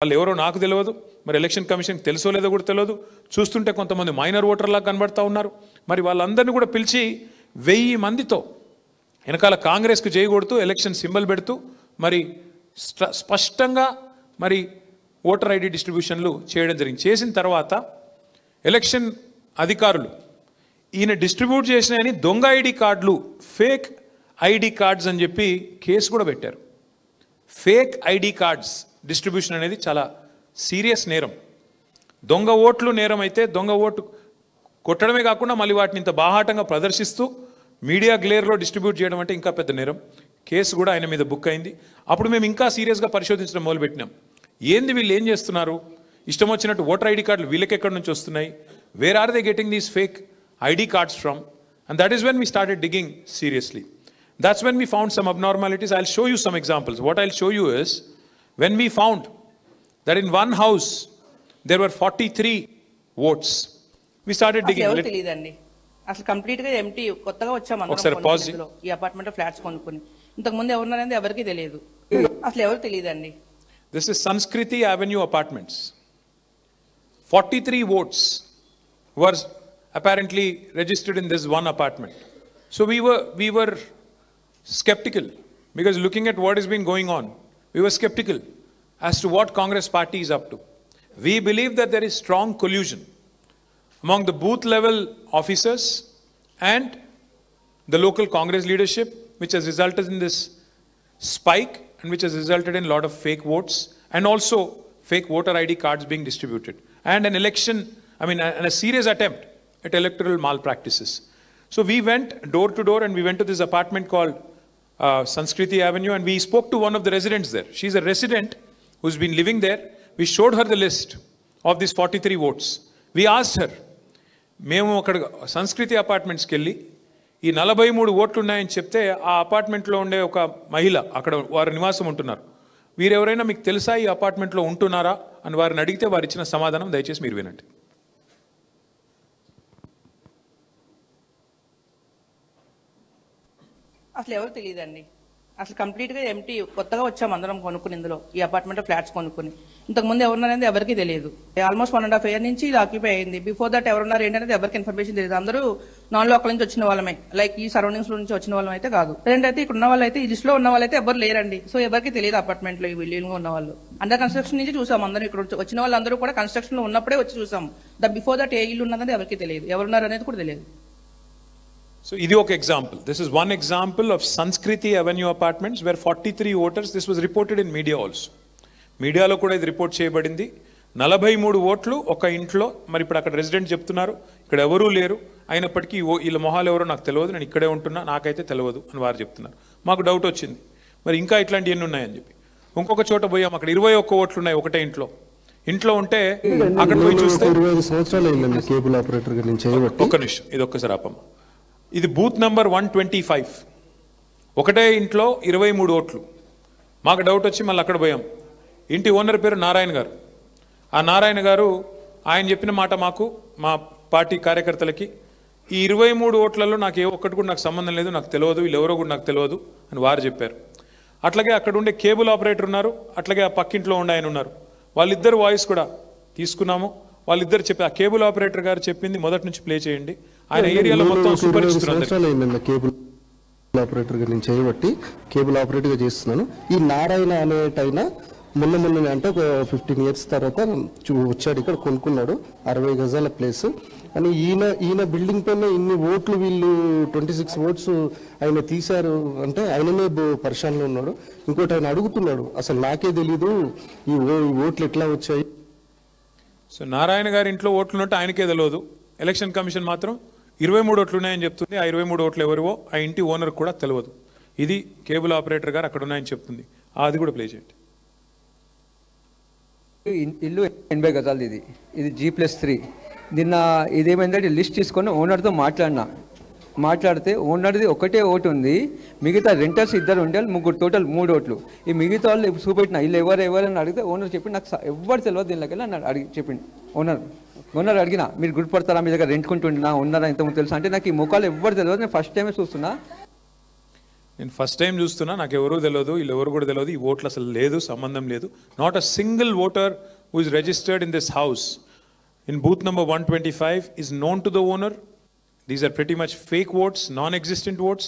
వాళ్ళు ఎవరో నాకు తెలియదు, మరి ఎలక్షన్ కమిషన్కి తెలుసో లేదో కూడా తెలియదు. చూస్తుంటే కొంతమంది మైనర్ ఓటర్లా కనబడతా ఉన్నారు. మరి వాళ్ళందరినీ కూడా పిలిచి 1000 మందితో వెనకాల కాంగ్రెస్కు చేయకూడుతూ ఎలక్షన్ సింబల్ పెడుతూ మరి స్పష్టంగా మరి ఓటర్ ఐడి డిస్ట్రిబ్యూషన్లు చేయడం జరిగింది. చేసిన తర్వాత ఎలక్షన్ అధికారులు ఈయన డిస్ట్రిబ్యూట్ చేసినాయని దొంగ ఐడి కార్డులు, ఫేక్ ఐడి కార్డ్స్ అని చెప్పి కేసు కూడా పెట్టారు. ఫేక్ ఐడి కార్డ్స్ డిస్ట్రిబ్యూషన్ అనేది చాలా సీరియస్ నేరం. దొంగ ఓట్లు నేరం అయితే దొంగ ఓటు కొట్టడమే కాకుండా మళ్ళీ వాటిని ఇంత బాహాటంగా ప్రదర్శిస్తూ మీడియా గ్లేర్లో డిస్ట్రిబ్యూట్ చేయడం అంటే ఇంకా పెద్ద నేరం. కేసు కూడా ఆయన మీద బుక్ అయింది. అప్పుడు మేము ఇంకా సీరియస్గా పరిశోధించడం మొదలుపెట్టినాం. ఏంది వీళ్ళు ఏం చేస్తున్నారు, ఇష్టం వచ్చినట్టు ఓటర్ ఐడి కార్డులు వీళ్ళకి ఎక్కడి నుంచి వస్తున్నాయి, where are they getting these fake ID cards from, and that is when we started digging seriously. That's when we found some abnormalities. I'll show you some examples. What I'll show you is, when we found that in one house there were 43 votes, we started digging. అసలు complete గా empty కొత్తగా వచ్చాం అందరం ఈ apartment flats కొనుక్కొని. ఇంతకు ముందు ఎవరున్నారనేది ఎవరికి తెలియదు, అసలు ఎవరు తెలియదండి. This is Sanskriti Avenue Apartments. 43 votes were apparently registered in this one apartment. So we were skeptical, because looking at what has been going on, we were skeptical as to what Congress party is up to. We believe that there is strong collusion among the booth level officers and the local Congress leadership, which has resulted in this spike and which has resulted in a lot of fake votes and also fake voter ID cards being distributed, and an election, and a serious attempt at electoral malpractices. So we went door to door and we went to this apartment called Sanskriti Avenue, and we spoke to one of the residents there. She's a resident who's been living there. We showed her the list of these 43 votes. We asked her, మేము అక్కడ సంస్కృతి అపార్ట్మెంట్స్కి వెళ్ళి ఈ 43 ఓట్లు ఉన్నాయని చెప్తే ఆ అపార్ట్మెంట్లో ఉండే ఒక మహిళ, అక్కడ వారు నివాసం ఉంటున్నారు, వీరెవరైనా మీకు తెలుసా ఈ అపార్ట్మెంట్లో ఉంటున్నారా అని వారిని అడిగితే వారు ఇచ్చిన సమాధానం దయచేసి మీరు వినండి. అసలు ఎవరు తెలియదండి. అసలు కంప్లీట్ గా ఎంటీ కొత్తగా వచ్చాం అందరం కొనుక్కుని ఇందులో ఈ అపార్ట్మెంట్ ఫ్లాట్స్ కొనుక్కుని. ఇంతకు ముందు ఎవరున్నారనేది ఎవరికి తెలియదు. ఆల్మోస్ట్ 1.5 year నుంచి ఇది ఆక్యుపై అయింది. బిఫోర్ దట్ ఎవరున్నారు ఏంటనేది ఎవరికి ఇన్ఫర్మేషన్ తెలియదు. అందరూ నాన్ లోకల్ నుంచి వచ్చిన వాళ్ళమే, లైక్ ఈ సరౌండింగ్స్ నుంచి వచ్చిన వాళ్ళం అయితే కాదు. అయితే ఇక్కడ ఉన్న వాళ్ళు అయితే ఈ లిస్ట్ లో ఉన్న వాళ్ళైతే ఎవరు లేరండి. సో ఎవరికి తెలియదు అపార్ట్మెంట్ లో ఈ బిల్డింగ్ ఉన్న వాళ్ళు. అండర్ కన్స్ట్రక్షన్ నుంచి చూసాం అందరూ, ఇక్కడ వచ్చిన వాళ్ళందరూ కూడా కన్స్ట్రక్షన్ లో ఉన్నప్పుడే వచ్చి చూసాం. బిఫోర్ దట్ ఏ ఇల్లు ఉన్నదని ఎవరికి తెలియదు, ఎవరున్నారు అనేది కూడా తెలియదు. So, ఇది ఒక example. This is one example of Sanskriti Avenue Apartments where 43 voters, this was reported in media also. మీడియాలో కూడా ఇది రిపోర్ట్ చేయబడింది. 43 ఓట్లు ఒక ఇంట్లో. మరి ఇప్పుడు అక్కడ రెసిడెంట్ చెప్తున్నారు ఇక్కడ ఎవరూ లేరు, అయినప్పటికీ వీళ్ళ మొహాలు ఎవరో నాకు తెలియదు, నేను ఇక్కడే ఉంటున్నా, నాకైతే తెలియదు అని వారు చెప్తున్నారు. మాకు డౌట్ వచ్చింది, మరి ఇంకా ఇట్లాంటి ఎన్ని ఉన్నాయని చెప్పి ఇంకొక చోట పోయాం. అక్కడ 21 ఓట్లు ఉన్నాయి ఒకటే ఇంట్లో ఉంటే అక్కడ పోయి చూస్తే 25 సంవత్సరాలు అయిందండి కేబుల్ ఆపరేటర్ గా నేను చేయబట్టి. ఒక్క నిమిషం, ఇది ఒక్కసారి ఆపమ్మ. ఇది బూత్ నంబర్ 125, ఒకటే ఇంట్లో 23 ఓట్లు. మాకు డౌట్ వచ్చి మళ్ళీ అక్కడ పోయాం. ఇంటి ఓనర్ పేరు నారాయణ గారు. ఆ నారాయణ గారు ఆయన చెప్పిన మాట మాకు, మా పార్టీ కార్యకర్తలకి, ఈ 23 ఓట్లలో నాకు ఏ ఒక్కటి కూడా నాకు సంబంధం లేదు, నాకు తెలియదు, వీళ్ళు ఎవరో కూడా నాకు తెలియదు అని వారు చెప్పారు. అట్లాగే అక్కడ ఉండే కేబుల్ ఆపరేటర్ ఉన్నారు, అట్లాగే ఆ పక్కింట్లో ఉండే ఆయన ఉన్నారు. వాళ్ళిద్దరు వాయిస్ కూడా తీసుకున్నాము. వాళ్ళిద్దరు చెప్పి, ఆ కేబుల్ ఆపరేటర్ గారు చెప్పింది మొదటి నుంచి ప్లే చేయండి. ఆయన ఏరియాలో మొత్తం సుపరిచితులు. కేబుల్ ఆపరేటర్ గా నేను చేయబట్టి కేబుల్ ఆపరేటర్ గా చేస్తున్నాను. ఈ నారాయణ అనేటైనా మొన్న అంటే ఒక 15 years తర్వాత వచ్చాడు, ఇక్కడ కొనుక్కున్నాడు 60 గజాల ప్లేస్ అని. ఈయన బిల్డింగ్ పైన ఇన్ని ఓట్లు, వీళ్ళు 26 ఓట్స్ ఆయన తీశారు అంటే ఆయననే పరిశానలో ఉన్నాడు. ఇంకోటి ఆయన అడుగుతున్నాడు, అసలు నాకే తెలీదు ఈ ఓట్లు ఎట్లా వచ్చాయి. సో నారాయణ గారి ఇంట్లో ఓట్లు ఉన్నట్టు ఆయనకే తెలియదు. ఎలక్షన్ కమిషన్ మాత్రం 23 ఓట్లు ఉన్నాయని చెప్తుంది. ఆ 23 ఓట్లు ఎవరివో ఆ ఇంటి ఓనర్ కూడా తెలియదు. ఇది కేబుల్ ఆపరేటర్ గారు అక్కడ ఉన్నాయని చెప్తుంది. అది కూడా ప్లే చేయండి. ఇల్లు 80 గజాలు. ఇది G+3. నిన్న ఇదేమైందంటే లిస్ట్ తీసుకొని ఓనర్తో మాట్లాడితే ఓనర్ది ఒకటే ఓటు ఉంది, మిగతా రెంటర్స్ 2 ఉంటే ముగ్గురు, టోటల్ 3 ఓట్లు. ఈ మిగతా వాళ్ళు చూపెట్టిన ఇల్లు ఎవరని అడిగితే ఓనర్ చెప్పి నాకు ఎవరు తెలియదు దీనిలోకి వెళ్ళి అడిగి చెప్పింది. ఓనర్ అడిగినా మీరు గుర్తుపడతారా, మీ దగ్గర రెంట్కుంటుండినా ఉన్నారా ఇంతకుముందు తెలుసు అంటే నాకు ఈ ముఖాలు ఎవరు తెలియదు, నేను ఫస్ట్ టైమే చూస్తున్నా. నేను ఫస్ట్ టైం చూస్తున్నా, నాకు ఎవరూ తెలియదు, వీళ్ళు ఎవరు కూడా తెలియదు, ఈ ఓట్లు అసలు లేదు, సంబంధం లేదు. Not a single voter who is registered in this house in booth number 125 is known to the owner. These are pretty much fake votes, non-existent votes.